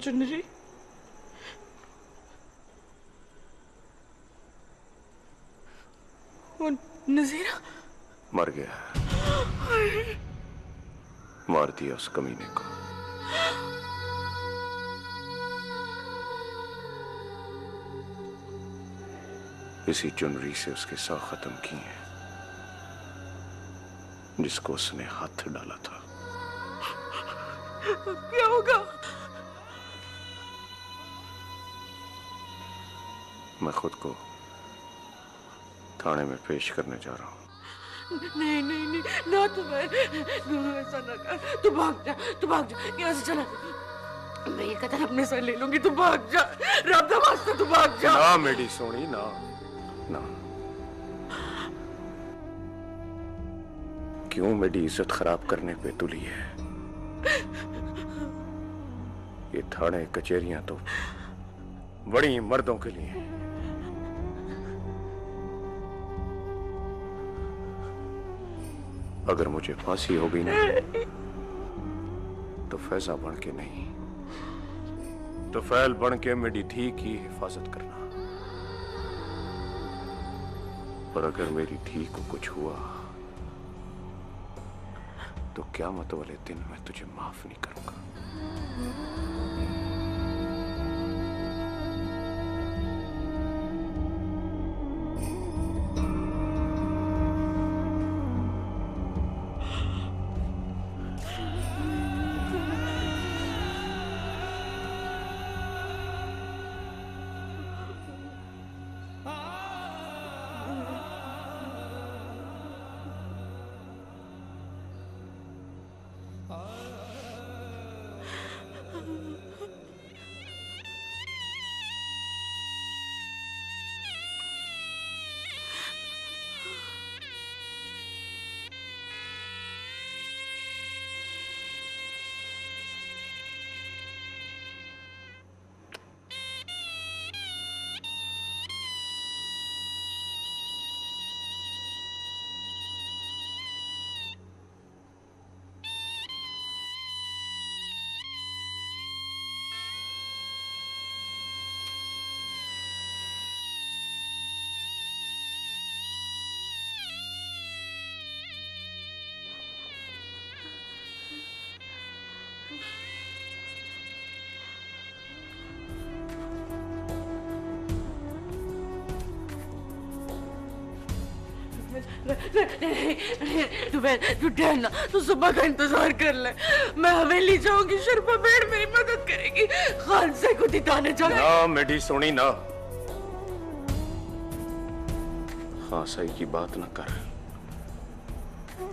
चुनरी वो नजीरा मर गया, मार दिया उस कमीने को। इसी चुनरी से उसके 100 खत्म किए हैं जिसको उसने हाथ डाला था। क्या होगा? मैं खुद को थाने में पेश करने जा रहा हूं। नहीं नहीं नहीं ना, तू ऐसा ना कर। तू भाग जा, तू भाग जा, यहाँ से चला। मैं ये कतल अपने सर ले लूंगी, तू भाग जा। रब दा वास्ता तू भाग जा। ना मेरी सोनी, ना ना। क्यों मेरी इज्जत खराब करने पे तुली है? ये थाने कचहरियां तो बड़ी मर्दों के लिए। अगर मुझे फांसी हो गई ना तो फैजा बन के नहीं, तो फैल बन के मेरी धी की हिफाजत करना। और अगर मेरी धी को कुछ हुआ तो क़यामत वाले दिन मैं तुझे माफ नहीं करूंगा। तू ठहरना, तू सुबह का इंतजार कर ले। मैं हवेली जाऊंगी, शर्फा बेड़ मेरी मदद करेगी, खान से को दिताने जाएगी। ना मेरी सोनी ना, हाँ सही की बात ना कर।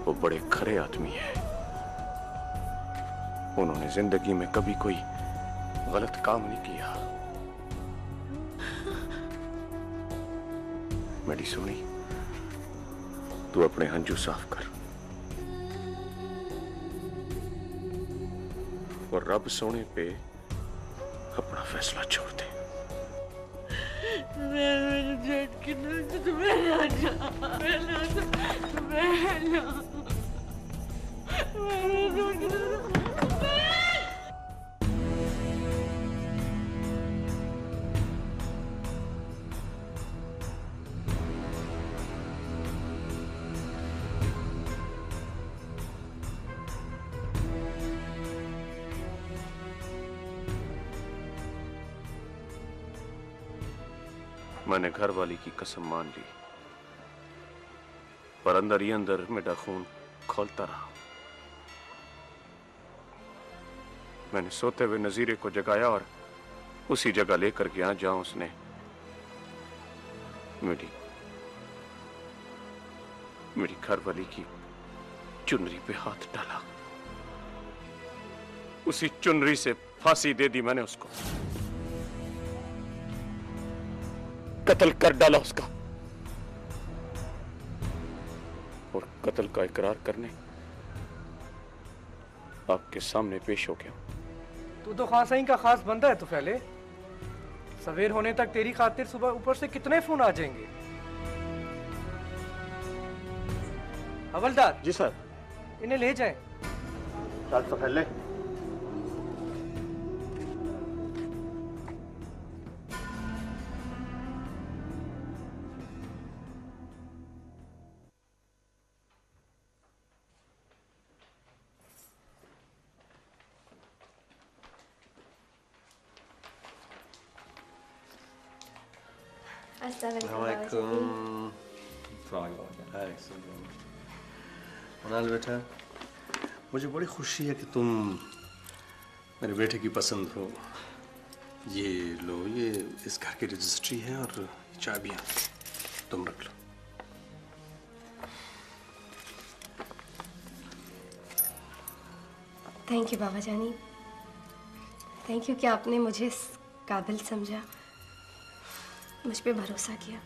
वो बड़े खरे आदमी है, उन्होंने जिंदगी में कभी कोई गलत काम नहीं किया। मेरी सोनी, तू अपने हंजू साफ कर और रब सोने पे अपना फैसला छोड़ दे। मैंने घर वाली की कसम मान ली, पर अंदर ही अंदर मेरा खून खौलता रहा। मैंने सोते हुए नजीरे को जगाया और उसी जगह लेकर गया जहां उसने मेरी घरवाली की चुनरी पे हाथ डाला। उसी चुनरी से फांसी दे दी मैंने उसको, कत्ल कर डाला उसका। और कत्ल का इकरार करने आपके सामने पेश हो गया। तू तो खान साईं का खास बंदा है। तो पहले सवेर होने तक तेरी खातिर सुबह ऊपर से कितने फोन आ जाएंगे। हवलदार जी सर, इन्हें ले जाएं। चल तो पहले मनाल बेटा, मुझे बड़ी खुशी है कि तुम मेरे बेटे की पसंद हो। ये लो, ये इस घर की रजिस्ट्री है और चाबियां तुम रख लो। थैंक यू बाबा जानी, थैंक यू कि आपने मुझे इस काबिल समझा, मुझ पे भरोसा किया।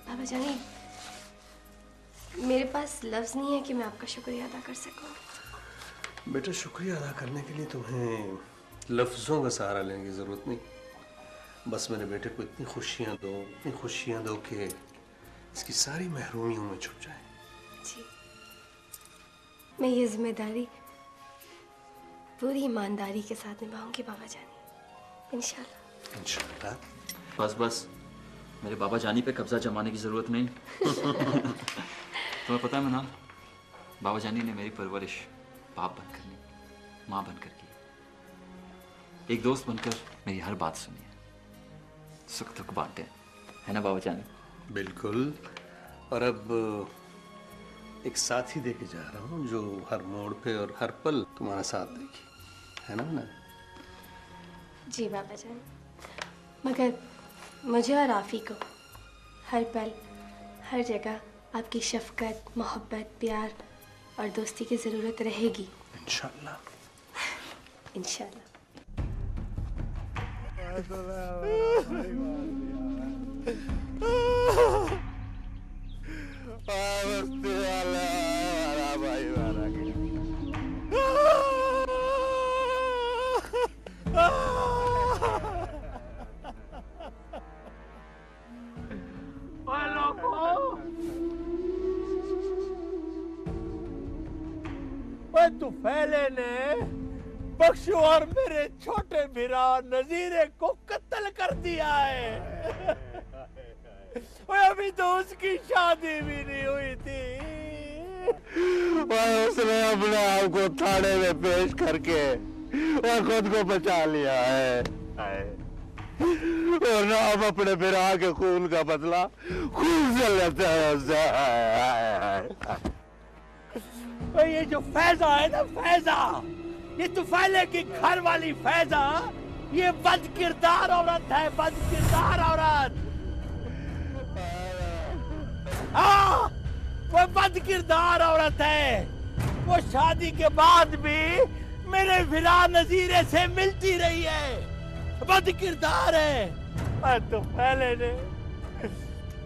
बाबा जानी, मेरे पास लफ्ज़ नहीं है कि मैं आपका शुक्रिया अदा कर सकूं। बेटा, शुक्रिया अदा करने के लिए तुम्हें लफ्ज़ों का सहारा लेने की ज़रूरत नहीं। बस मेरे बेटे को इतनी खुशियाँ दो कि इसकी सारी महरूमियों में छुप जाए। जी, मैं ये जिम्मेदारी पूरी ईमानदारी के साथ निभाऊंगी बाबा जानी, इंशाल्लाह। इंशाल्लाह। बस मेरे बाबा जानी पे कब्जा जमाने की जरूरत नहीं। तुम्हें पता है मनाल, बाबा जानी ने मेरी परवरिश बाप बनकर नहीं, माँ बनकर की। एक दोस्त बनकर मेरी हर बात सुनी है, सुख दुख बांटे, है ना बाबा जानी? बिल्कुल। और अब एक साथी देके जा रहा हूँ जो हर मोड़ पे और हर पल तुम्हारा साथ देगी, है ना ना? जी बाबा जानी, मगर मुझे और आफी को हर पल हर जगह आपकी शफकत, मोहब्बत, प्यार और दोस्ती की ज़रूरत रहेगी। इंशाल्लाह। इंशाल्लाह। तुफैले ने बख्शू और मेरे छोटे भिरा नजीरे को कत्ल कर दिया है। अभी तो उसकी शादी भी नहीं हुई थी। उसने अपने आप को थाने में पेश करके और खुद को बचा लिया है। और ना हम अपने भिरा के खून का बदला खून से लेते हैं। ये जो फैजा है ना, फैजा, ये तुफैले की घर वाली फैजा, ये बद किरदार औरत है, बद किरदार औरत। हाँ, वो बद किरदार औरत है। वो शादी के बाद भी मेरे भिरा नजीरे से मिलती रही है, बद किरदार है।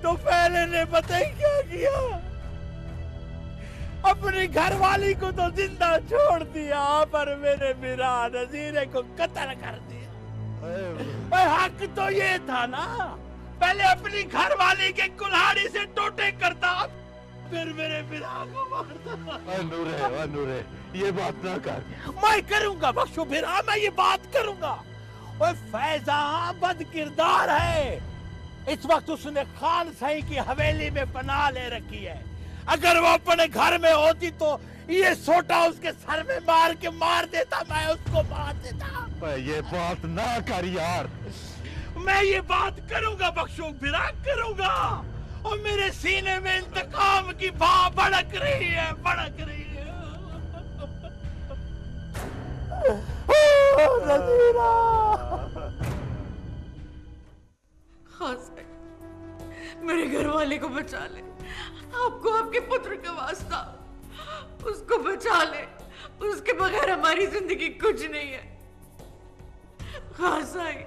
तुफैले ने पता ही क्या किया, अपनी घरवाली को तो जिंदा छोड़ दिया पर मेरे भिरा नजीरे को कत्ल कर दिया। हक तो ये था ना, पहले अपनी घरवाली के कुल्हाड़ी से टोटे करता, फिर मेरे भिरा को मारता। नूरे, ये बात ना कर। मैं करूंगा बख्शो भिरा, मैं ये बात करूंगा। और फैजा बद किरदार है। इस वक्त उसने खान सही की हवेली में पनाह ले रखी है। अगर वो अपने घर में होती तो ये सोटा उसके सर में मार देता, मैं उसको मार देता। ये बात ना कर यार। मैं ये बात करूंगा बख्शो भिरा, करूंगा। और मेरे सीने में इंतकाम की भाव भड़क रही है। हाँ सर, मेरे घर वाले को बचा ले, आपको आपके पुत्र का वास्ता, उसको बचा ले, उसके बगैर हमारी जिंदगी कुछ नहीं है। हाँ साईं,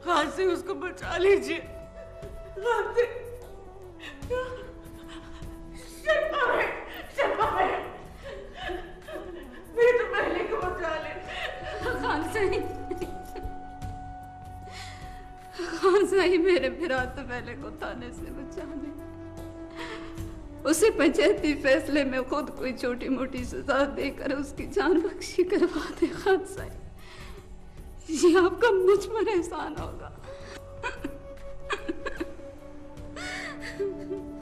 हाँ से उसको बचा लीजिए। मेरे तो पहले को बचा ले। खान साईं, मेरे भिरा तो पहले को थाने से बचा ले। उसे पंचायती फैसले में खुद कोई छोटी मोटी सजा देकर उसकी जान बख्शी करवा दे। खान साईं, ये आपका मुझ पर एहसान होगा।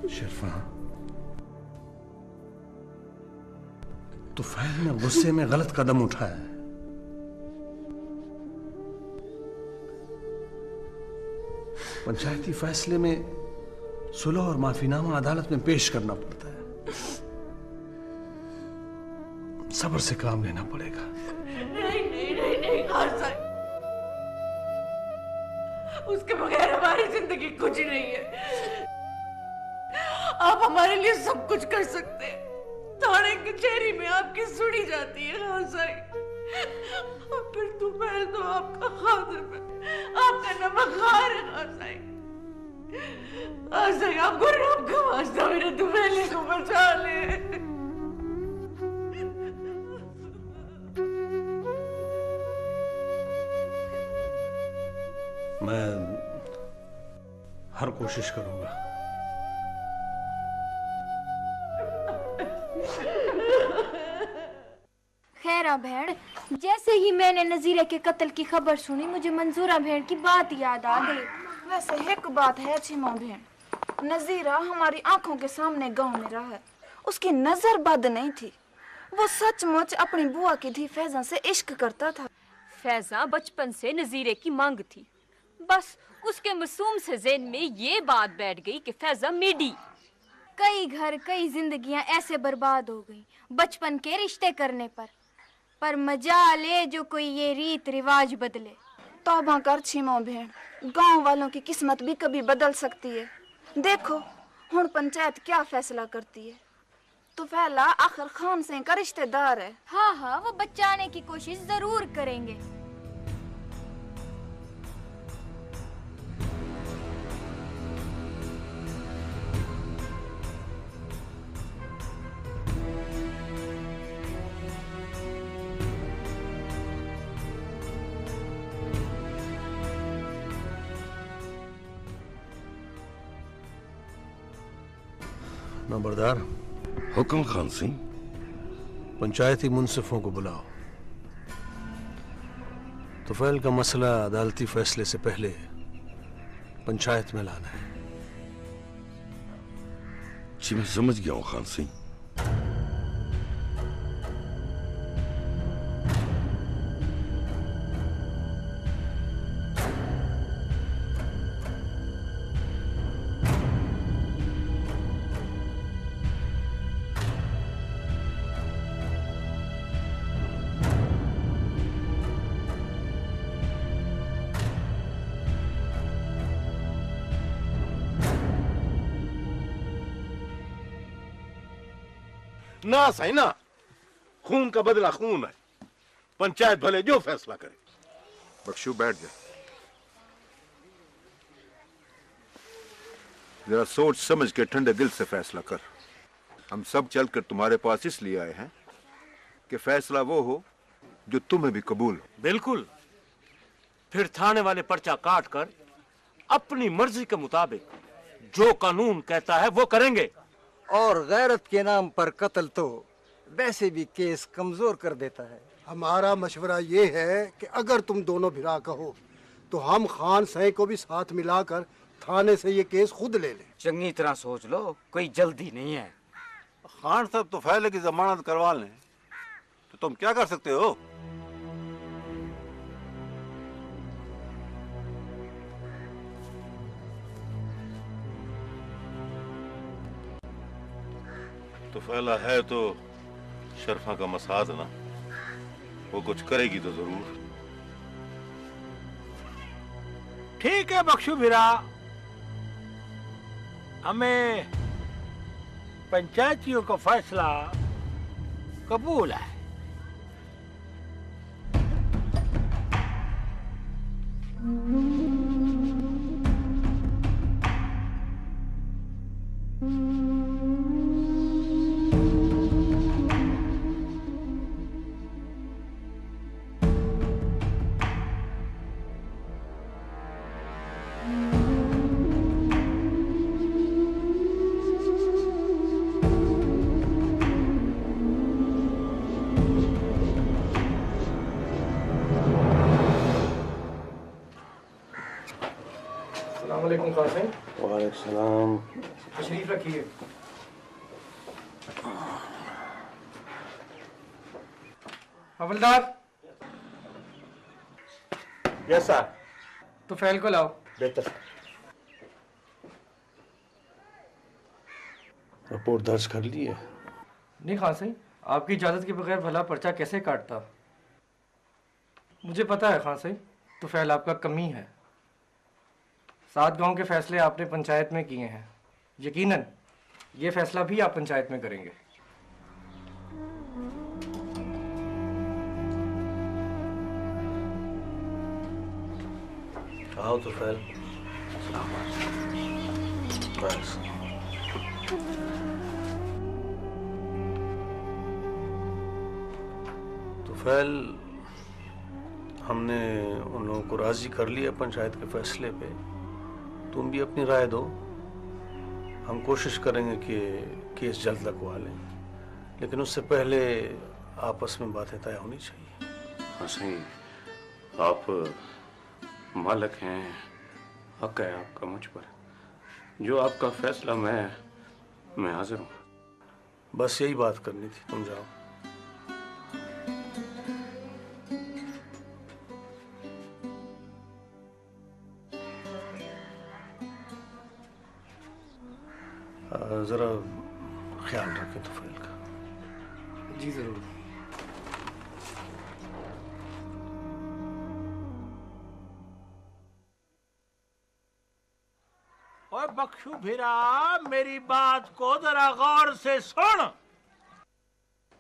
शर्फा, तुफैल ने गुस्से में गलत कदम उठाया है। पंचायती फैसले में सुलह और माफीनामा अदालत में पेश करना पड़ता है। सब्र से काम लेना पड़ेगा। नहीं नहीं नहीं नहीं खान साहब, उसके बगैर हमारी जिंदगी कुछ ही नहीं है। आप हमारे लिए सब कुछ कर सकते हैं। थाने कचहरी में आपकी सुनी जाती है खान साहब, और फिर तुम्हें तो आपका खातिर में आपका नमकहार है खान साहब। खान साहब, आपको रब का वास्ता मेरे दुबेले को बचा ले। मैं हर कोशिश करूंगा। खैरा बहन, जैसे ही मैंने नजीरे के कत्ल की खबर सुनी मुझे मंजूरा बहन की बात याद आ गई। वैसे एक बात है छिमा बहन, नजीरा हमारी आंखों के सामने गांव में रहा है, उसकी नजर बद नहीं थी। वो सचमुच अपनी बुआ की धी फैजा से इश्क करता था। फैजा बचपन से नजीरे की मांग थी, बस उसके मासूम से ज़हन में ये बात बैठ गई कि फैजा मिडी। कई घर कई जिंदगियां ऐसे बर्बाद हो गई बचपन के रिश्ते करने पर मजाल है जो कोई ये रीत रिवाज बदले। तौबा कर छिमो बहन, गांव वालों की किस्मत भी कभी बदल सकती है। देखो हुण पंचायत क्या फैसला करती है। तो फैला आखिर खान सिंह का रिश्तेदार है। हाँ हाँ, वो बचाने की कोशिश जरूर करेंगे। नंबरदार। हुक्म खान सिंह। पंचायती मुंसिफों को बुलाओ। तुफैल का मसला अदालती फैसले से पहले पंचायत में लाना है। जी मैं समझ गया हूँ खान सिंह। ना सही ना, खून का बदला खून है। पंचायत भले जो फैसला करे। बख्शू बैठ जा, जरा सोच समझ के ठंडे दिल से फैसला कर। हम सब चलकर तुम्हारे पास इसलिए आए हैं कि फैसला वो हो जो तुम्हें भी कबूल हो। बिल्कुल। फिर थाने वाले पर्चा काट कर अपनी मर्जी के मुताबिक जो कानून कहता है वो करेंगे। और गैरत के नाम पर कत्ल तो वैसे भी केस कमजोर कर देता है। हमारा मशवरा ये है कि अगर तुम दोनों भिरा कहो तो हम खान साईं को भी साथ मिलाकर थाने से ये केस खुद ले लें। चंगी तरह सोच लो, कोई जल्दी नहीं है। खान साहब तो फैले की जमानत करवा लें तो तुम क्या कर सकते हो? तो फैला है तो शरफा का मसाद ना, वो कुछ करेगी तो जरूर। ठीक है बख्शू भिरा, हमें पंचायतियों का फैसला कबूल है। वालेकुम खान सिंह। वालेकुम सलाम। तशरीफ रखिए। हवलदार। Yes sir. तो फैल को लाओ। बेहतर। रिपोर्ट दर्ज कर ली है? नहीं खान सही, आपकी इजाज़त के बगैर भला पर्चा कैसे काटता? मुझे पता है खान सही, तो फैल आपका कमी है। 7 गांव के फैसले आपने पंचायत में किए हैं, यकीनन ये फैसला भी आप पंचायत में करेंगे। आओ तो फैल। बस तो फैल, हमने उन लोगों को राजी कर लिया पंचायत के फैसले पे। तुम भी अपनी राय दो। हम कोशिश करेंगे कि केस जल्द लगवा लें, लेकिन उससे पहले आपस में बातें तय होनी चाहिए। हाँ सही, आप मालिक हैं, हक है आपका मुझ पर। जो आपका फैसला, मैं हाजिर हूँ। बस यही बात करनी थी, तुम जाओ। जरा ख्याल रखें तुफैल का। जी जरूर। और बख्शू भिरा, मेरी बात को जरा गौर से सुन।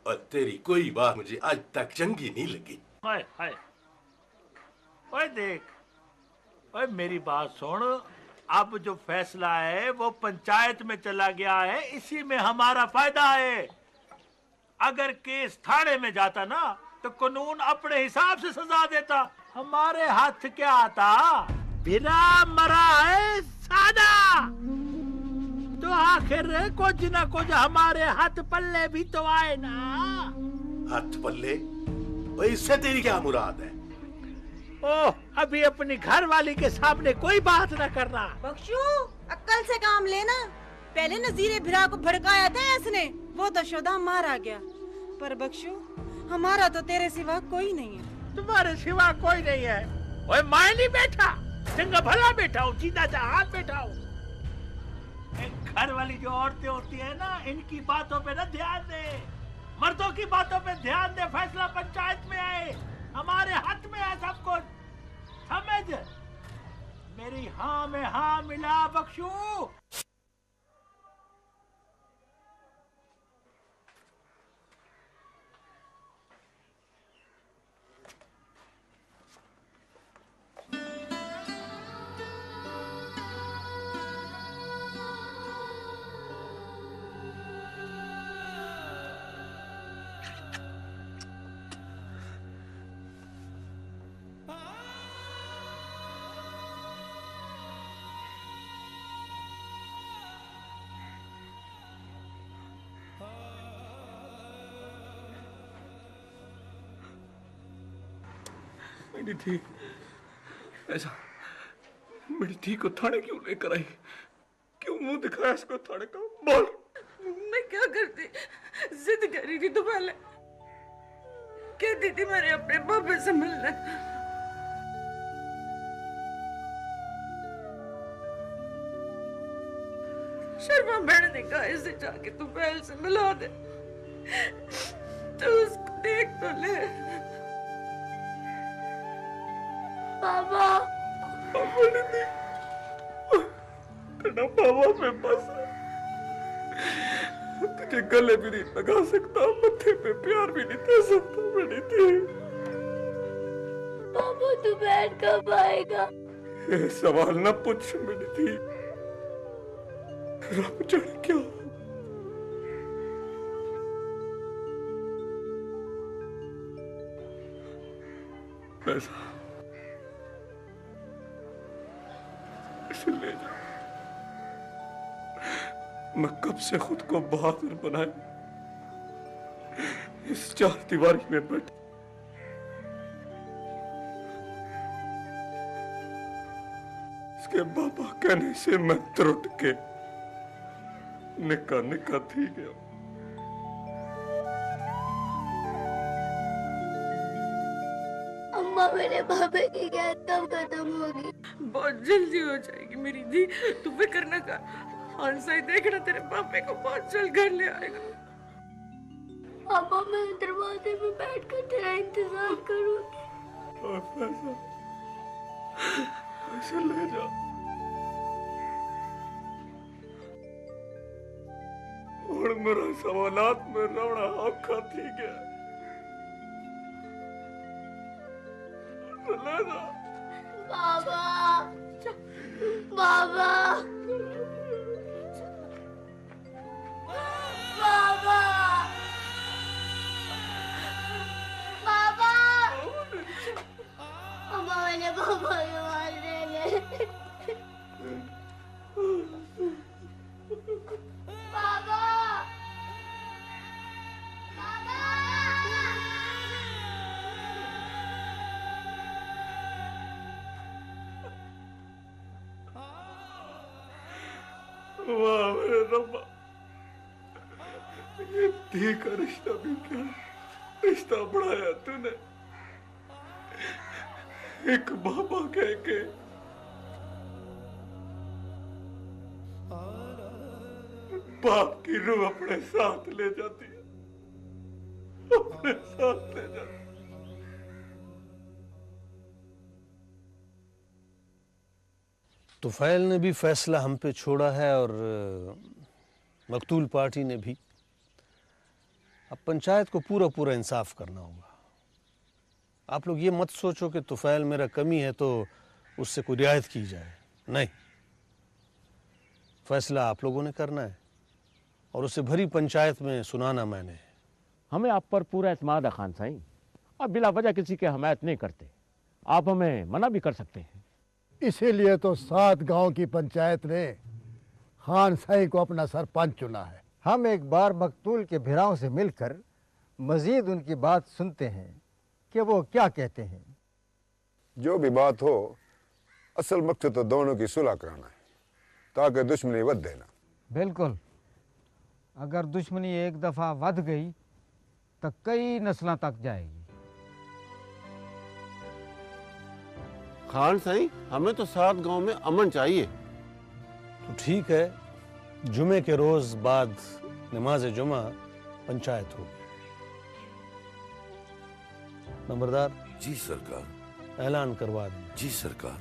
और तेरी कोई बात मुझे आज तक चंगी नहीं लगी। हाय हाय, ओए देख, ओए मेरी बात सुन। अब जो फैसला है वो पंचायत में चला गया है, इसी में हमारा फायदा है। अगर केस थाने में जाता ना तो कानून अपने हिसाब से सजा देता। हमारे हाथ क्या आता? बिना मरा है सादा। तो आखिर कुछ ना कुछ हमारे हाथ पल्ले भी तो आए ना। हाथ पल्ले? इससे तेरी क्या मुराद है? ओह, अभी अपनी घर वाली के सामने कोई बात न करना। बख्शू, अक्ल से काम लेना। पहले नजीरे भिरा को भड़काया था इसने, वो तो शोधा मारा गया। पर बख्शू, हमारा तो तेरे सिवा कोई नहीं है। तुम्हारे सिवा कोई नहीं है? ओए मैं नहीं बैठा, चंगा भला बैठा हूँ, सीधा जहाज बैठा हूँ। घर वाली जो औरतें होती है ना, इनकी बातों पे ना ध्यान दे। मर्दों की बातों पे ध्यान दे। फैसला पंचायत में आए, हमारे हाथ में है सब कुछ। समझ? मेरी हाँ में हाँ मिला बख्शू। मेरी थी ऐसा, मेरी थी को थाने क्यों लेकर आई? क्यों मुंह दिखाया इसको थाने का? बोल। मैं क्या करती? जिद कर रही थी तो पहले कहती थी मैंने अपने पापा से मिलना। शर्मा बहन ने कहा इसे जाके तू पहल से मिला दे, तो उसको देख तो ले। पापा, तेरा पापा में बस तुझे गले भी नहीं लगा सकता, मत्थे पे प्यार भी नहीं दे सकता। मेरी थी पापा, तू बैठ कब आएगा? ये सवाल न पूछ मेरी थी। रब जाने क्या। पैसा इसे ले जा। मैं कब से खुद को बहादुर बनाए इस 4 दीवारी में बैठ। इसके बाबा कहने से मैं त्रुट के निका निका थी गया। अम्मा, मेरे पापा की कैद कब खत्म होगी? बहुत जल्दी हो जाएगी मेरी दी, तू फिक्र न कर। खान साई देखना तेरे पापे को बहुत जल्द घर ले आएगा। पापा मैं दरवाजे पे बैठकर तेरा इंतजार करूंगी। पैसा ले जा। और मेरा सवालात में रवड़ा औखा थी गया। ले जा। बाबा बाबा बाबा बाबा अम्मा मैंने पापा को मार दिया। बाबा वाह मेरे रब्बा, ये धी का रिश्ता भी क्या रिश्ता बढ़ाया तूने। एक बाबा कह के बाप की रूह अपने साथ ले जाती है, अपने साथ ले जाती है। तुफैल ने भी फैसला हम पे छोड़ा है और मकतूल पार्टी ने भी। अब पंचायत को पूरा पूरा इंसाफ करना होगा। आप लोग ये मत सोचो कि तुफैल मेरा कमी है तो उससे कोई रियायत की जाए, नहीं। फैसला आप लोगों ने करना है और उसे भरी पंचायत में सुनाना मैंने। हमें आप पर पूरा एतमाद है खान साईं। आप बिला वजह किसी की हमायत नहीं करते। आप हमें मना भी कर सकते हैं। इसीलिए तो 7 गांव की पंचायत ने खान साई को अपना सरपंच चुना है। हम एक बार मकतूल के भिराओं से मिलकर मजीद उनकी बात सुनते हैं कि वो क्या कहते हैं। जो भी बात हो, असल मकसद तो दोनों की सुलह कराना है ताकि दुश्मनी वध देना। बिल्कुल, अगर दुश्मनी एक दफ़ा वध गई तो कई नस्लों तक जाएगी। खान साईं, हमें तो 7 गांव में अमन चाहिए। तो ठीक है, जुमे के रोज बाद नमाज जुमा पंचायत होगी। नंबरदार जी सरकार, ऐलान करवा दें। जी सरकार।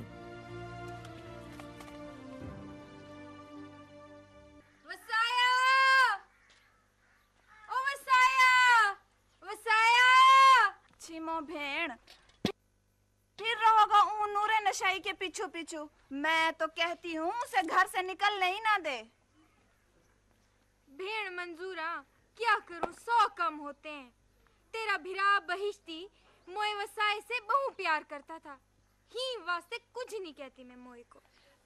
वसाया, ओ वसाया, वसाया। छिमो भेड़, फिर रहोगा ऊन नूरे नशाई के पीछू पीछू। मैं तो कहती हूँ उसे घर से निकलने ही ना दे। भेड़ मंजूरा, क्या करूं, 100 कम होते हैं। तेरा भिरा बहिश्ती मोए वसाए से बहु प्यार करता था, ही वास्ते कुछ नहीं कहती मैं मोए को।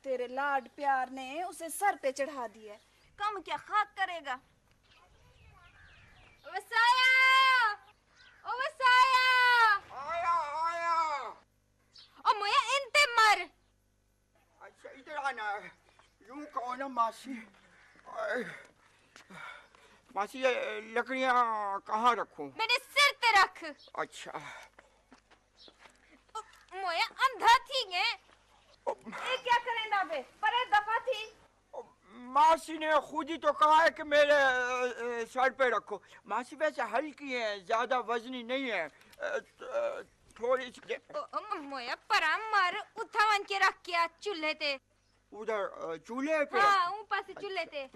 तेरे लाड प्यार ने उसे सर पे चढ़ा दिया, कम क्या खाक करेगा। वसाया, ओ वसाया। आया आया। ओ मोया इनते मर। अच्छा इधर आना, यूं कहो ना मासी। मासी ये लकड़ियां कहाँ रखूं? मेरे सिर पे रख। अच्छा। मोया अंधा थी गे। ये क्या करेंदा बे? परे दफा थी। मासी ने खुद ही तो कहा है कि मेरे सर पे रखो। मासी वैसे हल्की है, ज्यादा वजनी नहीं है, थोड़ी सी। मोया परा मर, उठावन के रख के चूल्हे ते। उधर चूल्हे पे? हाँ, ऊपर से चूल्हे ते।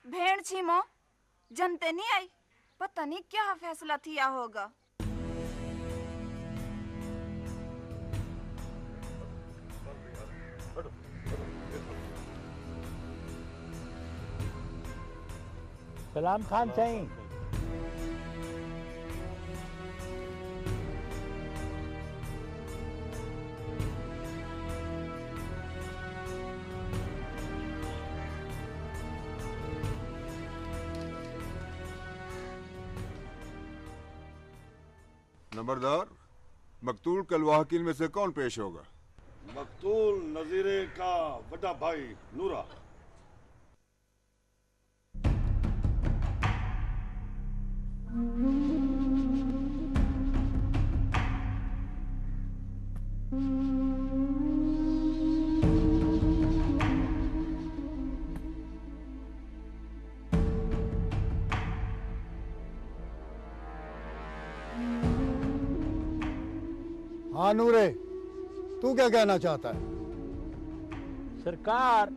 भेड़ छिमो, जनते नहीं आई, पता नहीं क्या फैसला थिया होगा। सलाम खान साईं। नंबरदार, मकतूल कलवाहकिन में से कौन पेश होगा? मकतूल नजीरे का बड़ा भाई नूरा। हाँ नूरे, तू क्या कहना चाहता है? सरकार,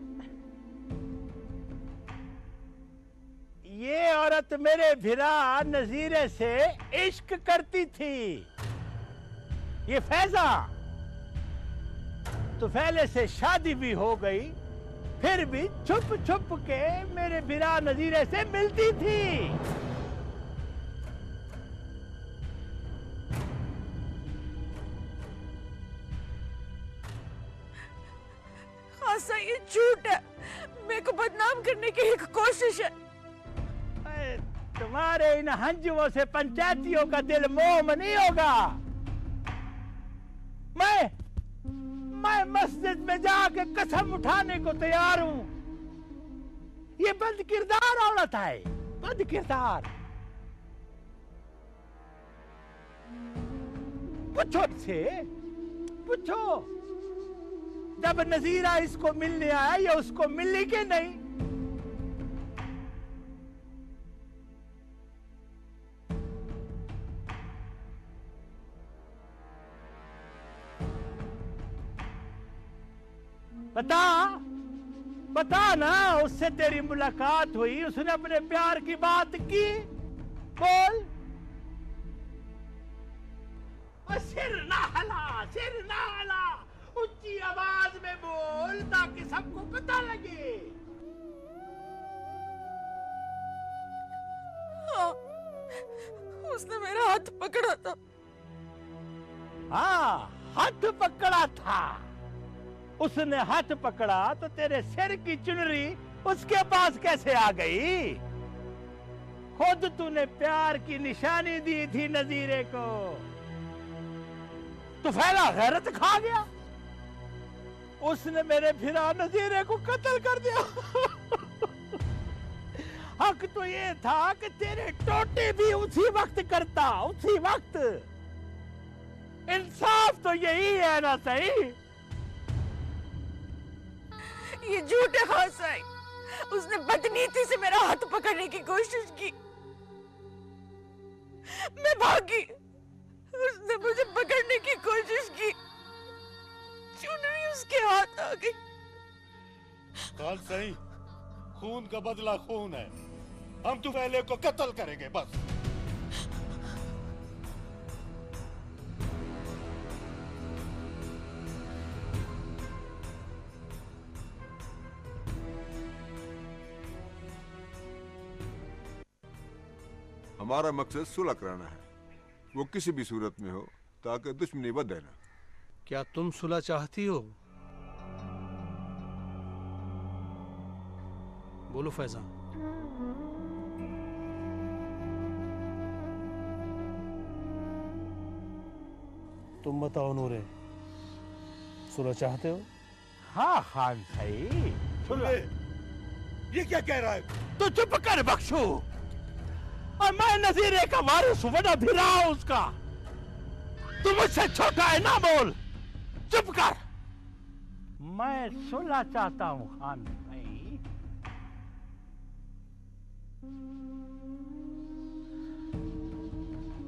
ये औरत मेरे भिरा नजीरे से इश्क करती थी। ये फैजा तो पहले से शादी भी हो गई, फिर भी छुप छुप के मेरे भिरा नजीरे से मिलती थी। हाँ सर, ये झूठ है। मेरे को बदनाम करने की एक कोशिश है। तुम्हारे इन हंजुओं से पंचायतियों का दिल मोम नहीं होगा। मैं मस्जिद में जाके कसम उठाने को तैयार हूं। ये बद किरदार औरत है, बद किरदार। पूछो से, पूछो जब नजीरा इसको मिलने आया, ये उसको मिली कि नहीं? बता ना, उससे तेरी मुलाकात हुई, उसने अपने प्यार की बात की? बोल। सिर ना हिला, ऊंची आवाज में बोल ताकि सबको पता लगे। हाँ, उसने मेरा हाथ पकड़ा था। हाँ, हाथ पकड़ा था। उसने हाथ पकड़ा तो तेरे सिर की चुनरी उसके पास कैसे आ गई? खुद तूने प्यार की निशानी दी थी नजीरे को। तो फैला गैरत खा गया। उसने मेरे फिरा नजीरे को कत्ल कर दिया। हक तो ये था कि तेरे टोटे भी उसी वक्त करता, उसी वक्त। इंसाफ तो यही है ना सही? ये झूठ है खासा है। उसने बदनीति से मेरा हाथ पकड़ने की कोशिश की। मैं भागी, उसने मुझे पकड़ने की कोशिश की, चुनरी उसके हाथ आ गई। कल सही, खून का बदला खून है। हम तुफैले को कत्ल करेंगे बस। हमारा मकसद सुलह कराना है, वो किसी भी सूरत में हो, ताकि दुश्मनी बढ़े ना। क्या तुम सुलह चाहती हो? बोलो फैजा। तुम बताओ नूरे, सुलह चाहते हो? हाँ खान सही। ये क्या कह रहा है? तो चुप कर बख्शू। और मैं नजीरे का वारिस बड़ा भिरा हूं उसका। तू मुझसे छोटा है ना, बोल। चुप कर। मैं सुलह चाहता हूं खान भाई।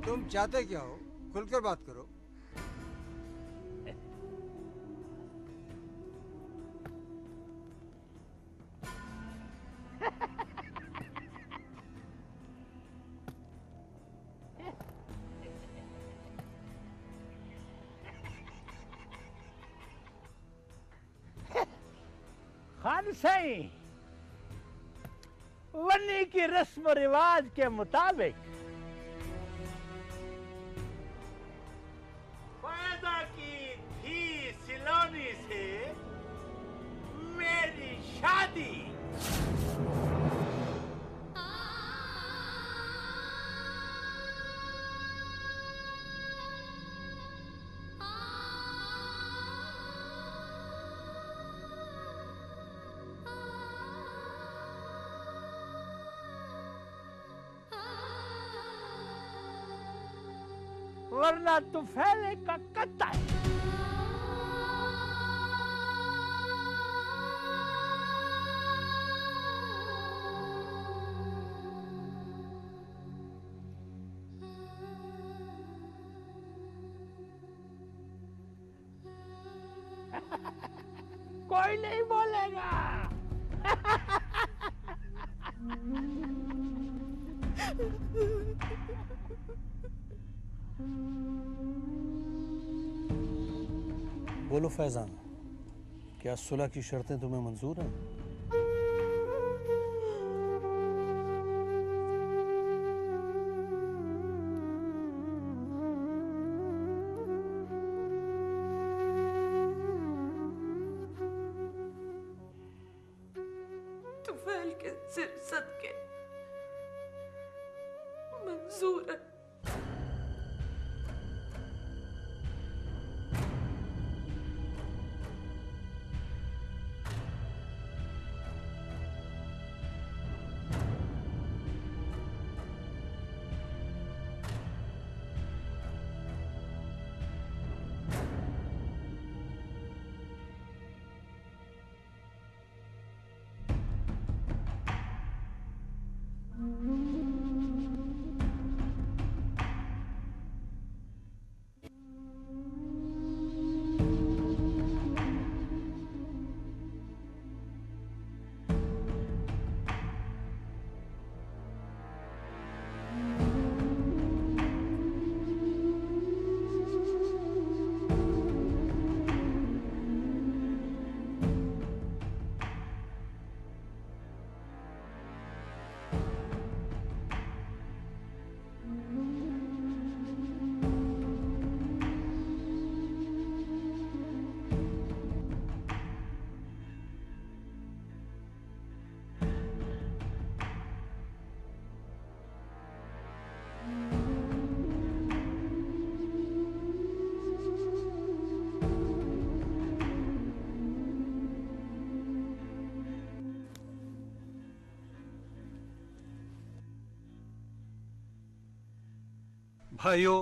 तुम चाहते क्या हो? खुलकर बात करो। खान सही, वन्नी की रस्म रिवाज के मुताबिक फैजा की धी सिलोनी से मेरी शादी। वरना तू फैले का कत्ता है। नहीं बोलेगा। बोलो फैजान, क्या सुलह की शर्तें तुम्हें मंजूर हैं? तुफैल के सिर सदके मंजूर है। भाइयों,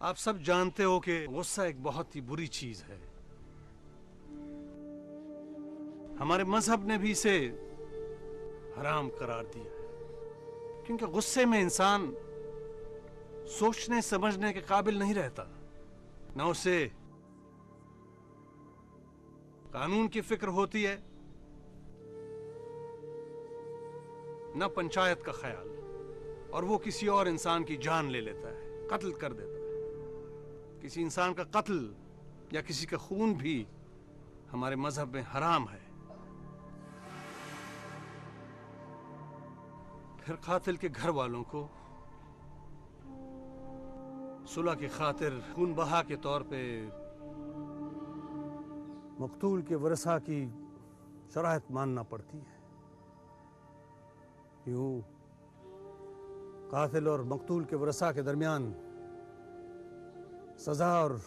आप सब जानते हो कि गुस्सा एक बहुत ही बुरी चीज है। हमारे मजहब ने भी इसे हराम करार दिया है, क्योंकि गुस्से में इंसान सोचने समझने के काबिल नहीं रहता, न उसे कानून की फिक्र होती है, न पंचायत का ख्याल, और वो किसी और इंसान की जान ले लेता है, कत्ल कर देता है। किसी इंसान का कत्ल या किसी का खून भी हमारे मजहब में हराम है। फिर कातिल के घर वालों को सुलह की खातिर खून बहा के तौर पे मकतूल के वरसा की शराइत मानना पड़ती है। यूं कातिल और मकतूल के वरसा के दरमियान सजा और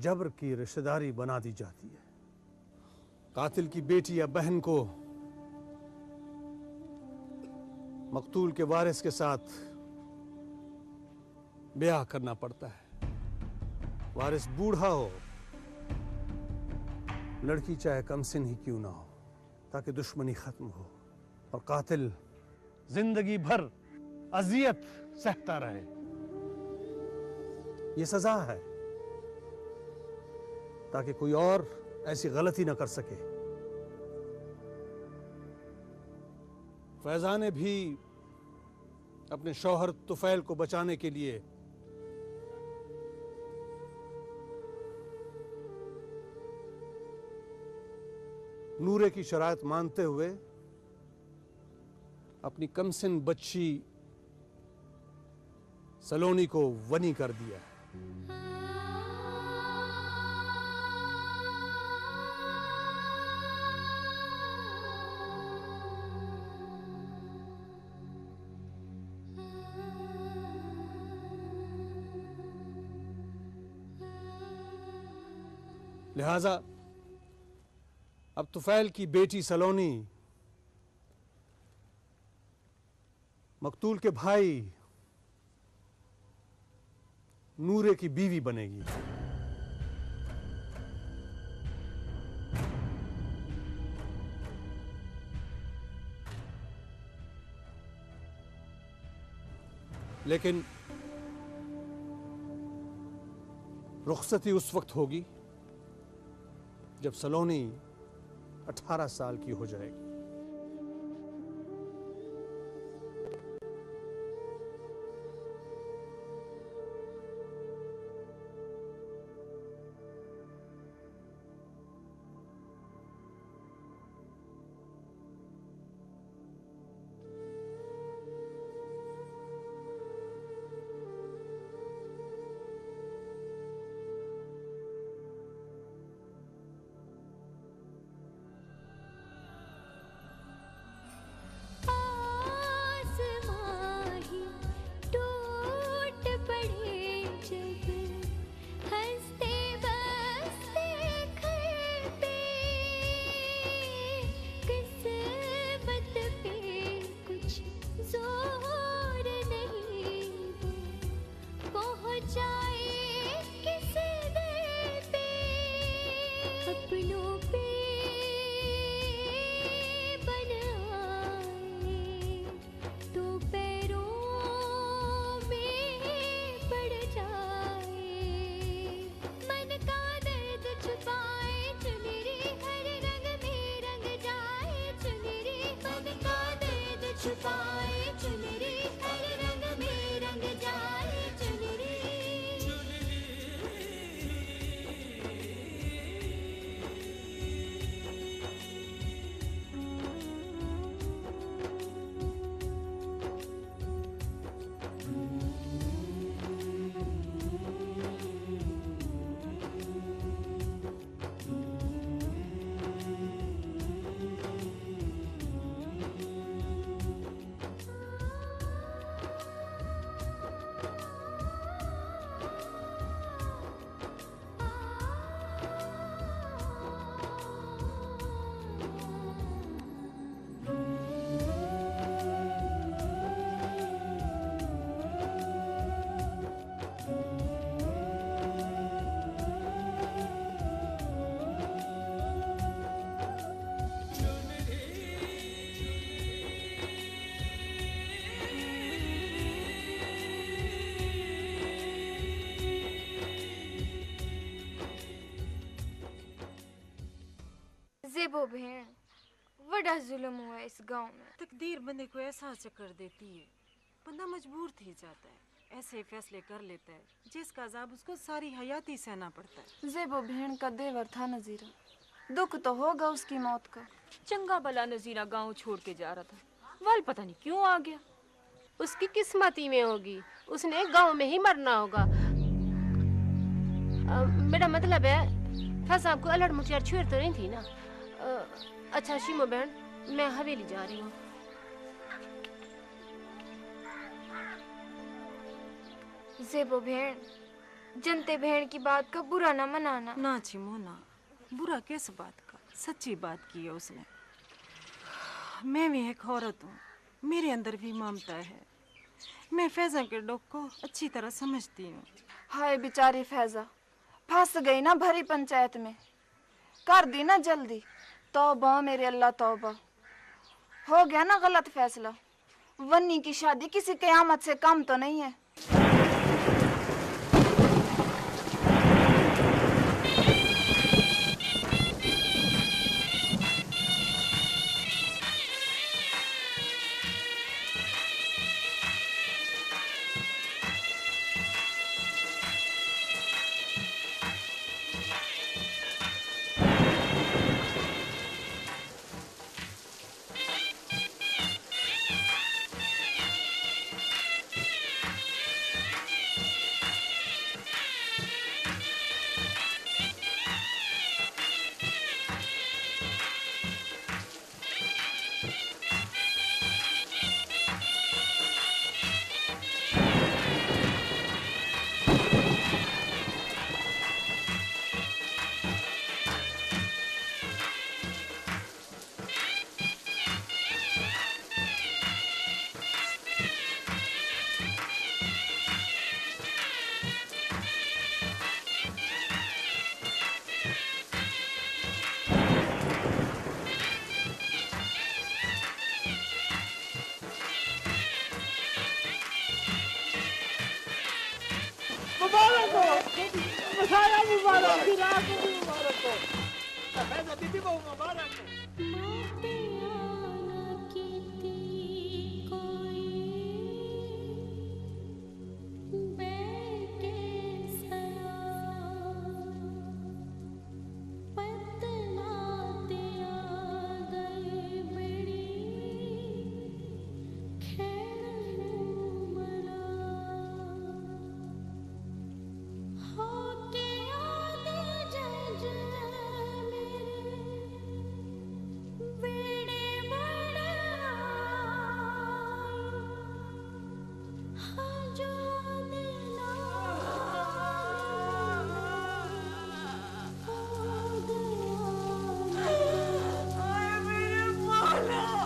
जबर की रिश्तेदारी बना दी जाती है। कातिल की बेटी या बहन को मकतूल के वारिस के साथ ब्याह करना पड़ता है। वारिस बूढ़ा हो, लड़की चाहे कमसिन ही क्यों ना हो, ताकि दुश्मनी खत्म हो और कातिल जिंदगी भर अजियत सहता रहे। ये सजा है ताकि कोई और ऐसी गलती ना कर सके। फैजा ने भी अपने शौहर तुफैल को बचाने के लिए नूरे की शराइत मानते हुए अपनी कमसिन बच्ची सलोनी को वनी कर दिया। लिहाजा अब तुफैल की बेटी सलोनी मकतूल के भाई नूरे की बीवी बनेगी। लेकिन रुखसती उस वक्त होगी जब सलोनी 18 साल की हो जाएगी। जेबो भेण, बड़ा जुल्म हुआ इस गांव में। तकदीर बंदे को ऐसा चक्कर देती है, बंदा मजबूर थी जाता है, ऐसे फैसले कर लेता है जिसका अजाब उसको सारी हयाती सहना पड़ता है। जेबो भेड़ का देवर था नजीरा, दुख तो होगा उसकी मौत का। चंगा भला नजीरा गांव छोड़ के जा रहा था, वाल पता नहीं क्यों आ गया। उसकी किस्मत ही में होगी, उसने गांव में ही मरना होगा। मेरा मतलब है फैसा आपको अलर्ट मुखियार छुर तो नहीं थी ना। अच्छा शीमो बहन, मैं हवेली जा रही हूँ। जेबो भेड़, जनते भेड़ की बात का बुरा ना मनाना। ना चिमो ना, बुरा किस बात का, सच्ची बात की है उसने। मैं भी एक औरत हूँ, मेरे अंदर भी ममता है। मैं फैजा के दुख को अच्छी तरह समझती हूँ। हाय बेचारी फैजा, फंस गई ना भरी पंचायत में। कर दी ना जल्दी, तौबा मेरे अल्लाह तौबा। हो गया ना गलत फैसला, वन्नी की शादी किसी क़यामत से कम तो नहीं है। मुबारक बिरा को भी मुबारक हो फैजा बीबी को मुबारक हो मेरे मौला